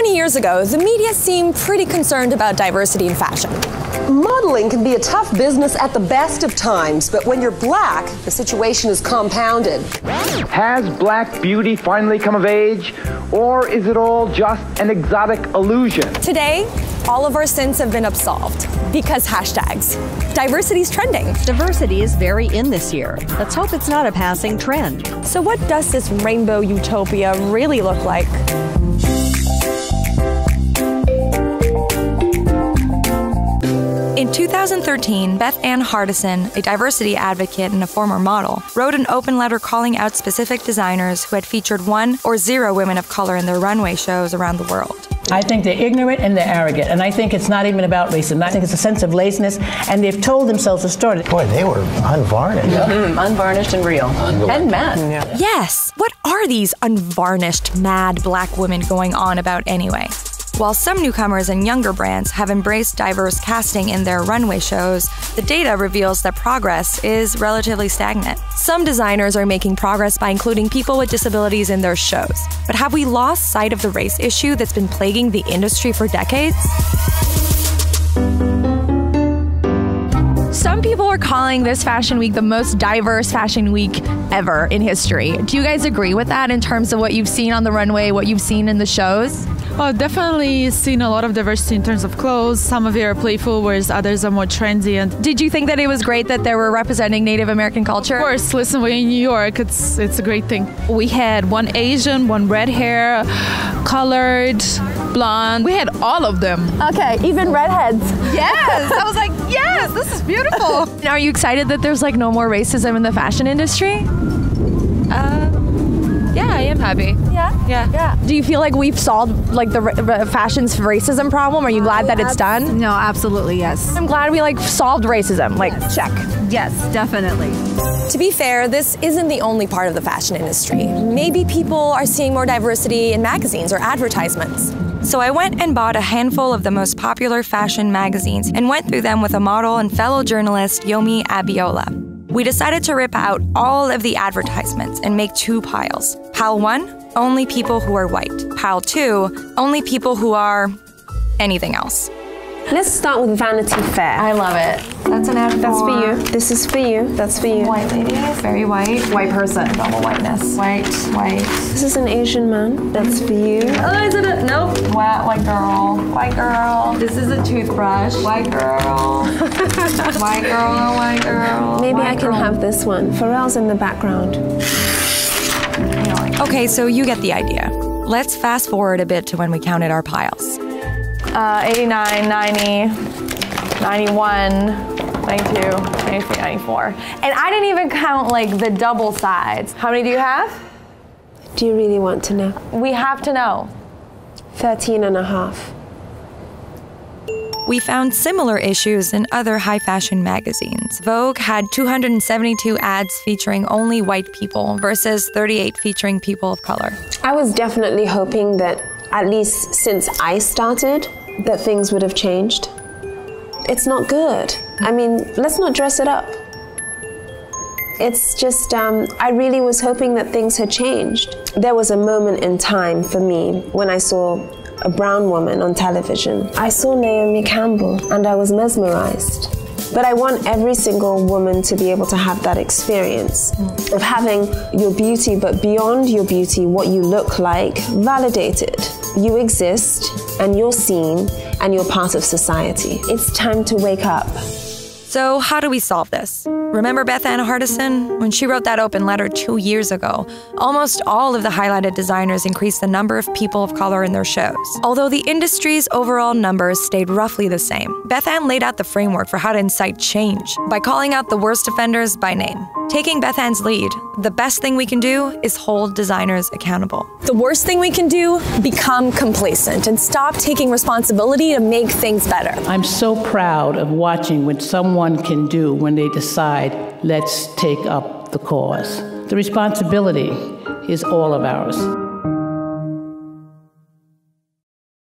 20 years ago, the media seemed pretty concerned about diversity in fashion. Modeling can be a tough business at the best of times, but when you're black, the situation is compounded. Has black beauty finally come of age, or is it all just an exotic illusion? Today, all of our sins have been absolved because hashtags. Diversity's trending. Diversity is very in this year. Let's hope it's not a passing trend. So what does this rainbow utopia really look like? In 2013, Beth Ann Hardison, a diversity advocate and a former model, wrote an open letter calling out specific designers who had featured 1 or 0 women of color in their runway shows around the world. I think they're ignorant and they're arrogant, and I think it's not even about racism. I think it's a sense of laziness, and they've told themselves a story. Boy, they were unvarnished. Unvarnished and real. And mad. Yeah. Yes! What are these unvarnished, mad black women going on about anyway? While some newcomers and younger brands have embraced diverse casting in their runway shows, the data reveals that progress is relatively stagnant. Some designers are making progress by including people with disabilities in their shows. But have we lost sight of the race issue that's been plaguing the industry for decades? Some people are calling this fashion week the most diverse fashion week ever in history. Do you guys agree with that in terms of what you've seen on the runway, what you've seen in the shows? Well, definitely seen a lot of diversity in terms of clothes. Some of it are playful, whereas others are more trendy. And did you think that it was great that they were representing Native American culture? Of course, listen, we're in New York. It's a great thing. We had one Asian, one red hair, colored, blonde. We had all of them. Okay, even redheads. Yes, I was like, yes, this is beautiful. Are you excited that there's like no more racism in the fashion industry? Yeah, I am happy. Yeah. Do you feel like we've solved like the fashion's racism problem? Are you glad that it's done? No, absolutely, yes. I'm glad we like solved racism. Like, check. Yes, definitely. To be fair, this isn't the only part of the fashion industry. Maybe people are seeing more diversity in magazines or advertisements. So I went and bought a handful of the most popular fashion magazines and went through them with a model and fellow journalist, Yomi Abiola. We decided to rip out all of the advertisements and make 2 piles. Pile 1, only people who are white. Pile 2, only people who are anything else. Let's start with Vanity Fair. I love it. That's an ad. That's for you. This is for you. That's for you. White lady, very white. White person, double whiteness. White. This is an Asian man. That's for you. Oh, is it a, nope. White girl. White girl. This is a toothbrush. White girl. White girl, white girl. Maybe I can have this one. Pharrell's in the background. Okay, so you get the idea. Let's fast forward a bit to when we counted our piles. 89, 90, 91, 92, 93, 94. And I didn't even count like the double sides. How many do you have? Do you really want to know? We have to know. 13 and a half. We found similar issues in other high fashion magazines. Vogue had 272 ads featuring only white people versus 38 featuring people of color. I was definitely hoping that at least since I started, that things would have changed. It's not good. I mean, let's not dress it up. It's just, I really was hoping that things had changed. There was a moment in time for me when I saw a brown woman on television. I saw Naomi Campbell and I was mesmerized. But I want every single woman to be able to have that experience of having your beauty, but beyond your beauty, what you look like, validated. You exist and you're seen and you're part of society. It's time to wake up. So how do we solve this? Remember Beth Ann Hardison? When she wrote that open letter 2 years ago, almost all of the highlighted designers increased the number of people of color in their shows. Although the industry's overall numbers stayed roughly the same, Beth Ann laid out the framework for how to incite change by calling out the worst offenders by name. Taking Beth Ann's lead, the best thing we can do is hold designers accountable. The worst thing we can do, become complacent and stop taking responsibility to make things better. I'm so proud of watching what someone can do when they decide, let's take up the cause. The responsibility is all of ours.